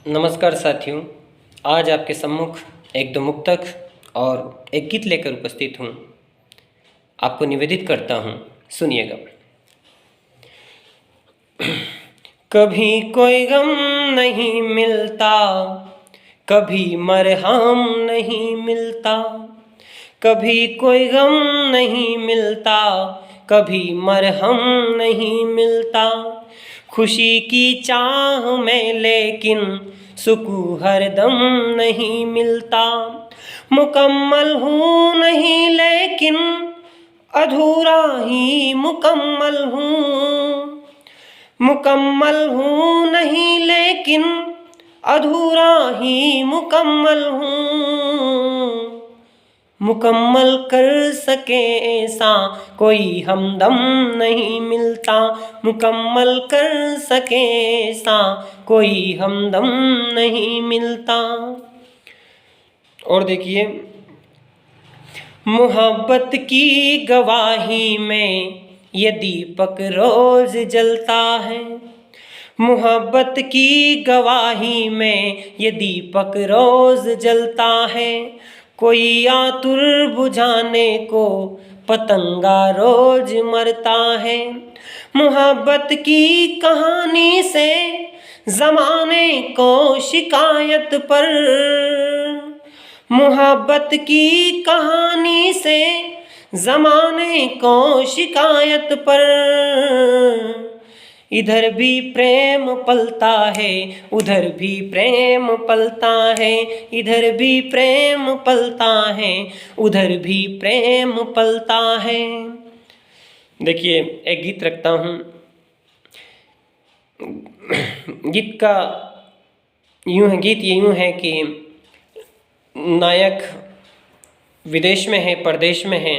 नमस्कार साथियों, आज आपके सम्मुख एक दो मुक्तक और एक गीत लेकर उपस्थित हूँ। आपको निवेदित करता हूँ, सुनिएगा। कभी कोई गम नहीं मिलता, कभी मरहम नहीं मिलता, कभी कोई गम नहीं मिलता, कभी मरहम नहीं मिलता। खुशी की चाह में लेकिन सुकून हरदम नहीं मिलता। मुकम्मल हूँ नहीं लेकिन अधूरा ही मुकम्मल हूँ। मुकम्मल हूँ नहीं लेकिन अधूरा ही मुकम्मल हूँ। मुकम्मल कर सके ऐसा कोई हमदम नहीं मिलता। मुकम्मल कर सके ऐसा कोई हमदम नहीं मिलता। और देखिए, मोहब्बत की गवाही में ये दीपक रोज जलता है। मोहब्बत की गवाही में ये दीपक रोज जलता है। कोई आतुर बुझाने को पतंगा रोज मरता है। मोहब्बत की कहानी से ज़माने को शिकायत पर, मोहब्बत की कहानी से ज़माने को शिकायत पर, इधर भी प्रेम पलता है उधर भी प्रेम पलता है। इधर भी प्रेम पलता है उधर भी प्रेम पलता है। देखिए, एक गीत रखता हूँ। गीत का गीत ये यूँ है कि नायक विदेश में है, परदेश में है,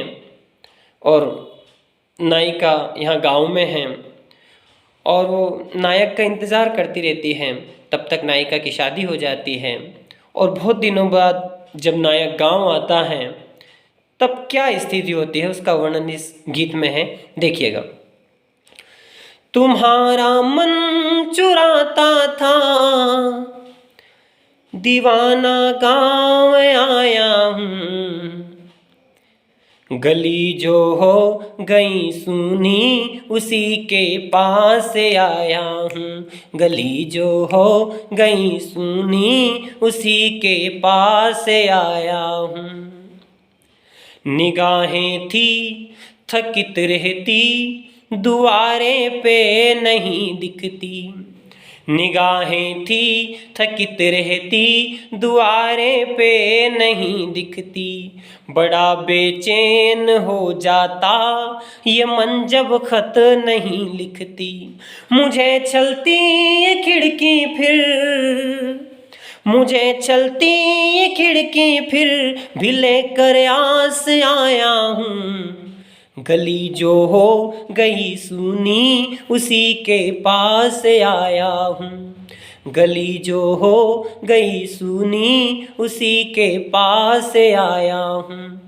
और नायिका यहाँ गांव में है, और वो नायक का इंतज़ार करती रहती है। तब तक नायिका की शादी हो जाती है, और बहुत दिनों बाद जब नायक गांव आता है तब क्या स्थिति होती है उसका वर्णन इस गीत में है। देखिएगा। तुम्हारा मन चुराता था, दीवाना गाँव आया हूँ। गली जो हो गई सूनी उसी के पास आया हूँ। गली जो हो गई सूनी उसी के पास आया हूँ। निगाहें थी थकित रहती, दुआरे पे नहीं दिखती। निगाहें थी थकित रहती, दुआरे पे नहीं दिखती। बड़ा बेचैन हो जाता ये मन जब खत नहीं लिखती। मुझे चलती ये खिड़की फिर, मुझे चलती ये खिड़की फिर भी लेकर आस आया हूँ। गली जो हो गई सूनी उसी के पास आया हूँ। गली जो हो गई सूनी उसी के पास आया हूँ।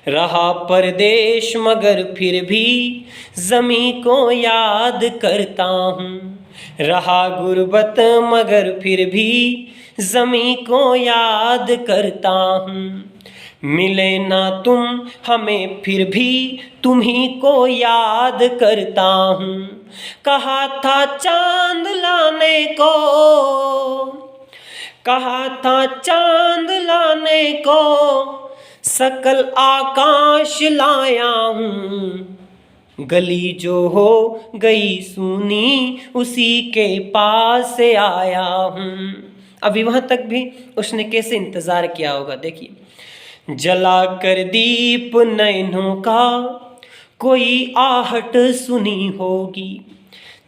रहा परदेश मगर फिर भी ज़मी को याद करता हूँ। रहा गुर्बत मगर फिर भी ज़मी को याद करता हूँ। मिले ना तुम हमें फिर भी तुम्ही को याद करता हूँ। कहा था चांद लाने को, कहा था चांद लाने को, सकल आकाश लाया हूँ। गली जो हो गई सूनी उसी के पास आया हूँ। अभी वहाँ तक भी उसने कैसे इंतज़ार किया होगा, देखिए। जला कर दीप नैनों का कोई आहट सुनी होगी।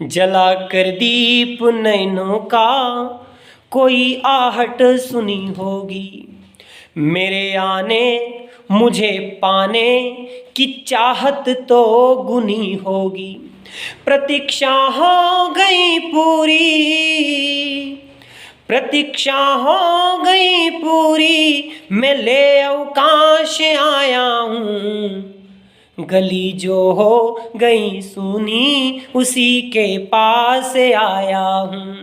जला कर दीप नैनों का कोई आहट सुनी होगी। मेरे आने मुझे पाने की चाहत तो गुनी होगी। प्रतीक्षा हो गई पूरी, प्रतीक्षा हो गई पूरी, मैं ले अवकाश आया हूँ। गली जो हो गई सूनी उसी के पास आया हूँ।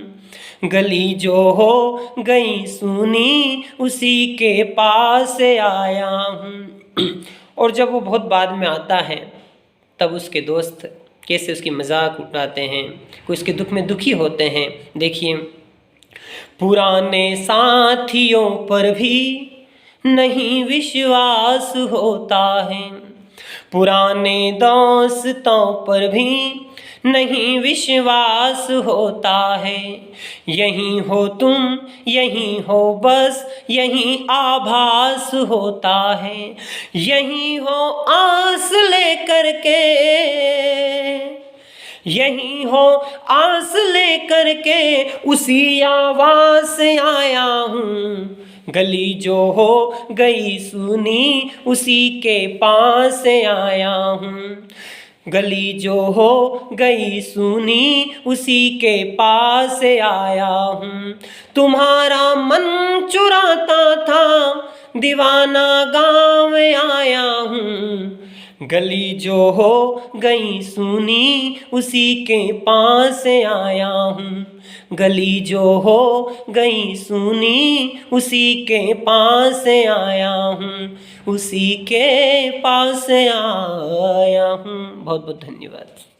गली जो हो गई सूनी उसी के पास आया हूँ। और जब वो बहुत बाद में आता है तब उसके दोस्त कैसे उसकी मजाक उड़ाते हैं, कोई उसके दुख में दुखी होते हैं। देखिए, पुराने साथियों पर भी नहीं विश्वास होता है, पुराने दोस्तों पर भी नहीं विश्वास होता है। यहीं हो तुम, यहीं हो बस, यहीं आभास होता है। यहीं हो आस लेकर के, यहीं हो आस लेकर के, उसी आवाज़ से आया हूँ। गली जो हो गई सूनी उसी के पास आया हूँ। गली जो हो गई सूनी उसी के पास आया हूँ। तुम्हारा मन चुराता था दीवाना गाँव आया हूँ। गली जो हो गई सूनी उसी के पास आया हूँ। गली जो हो गई सूनी उसी के पास आया हूँ, उसी के पास आया हूँ। बहुत बहुत धन्यवाद।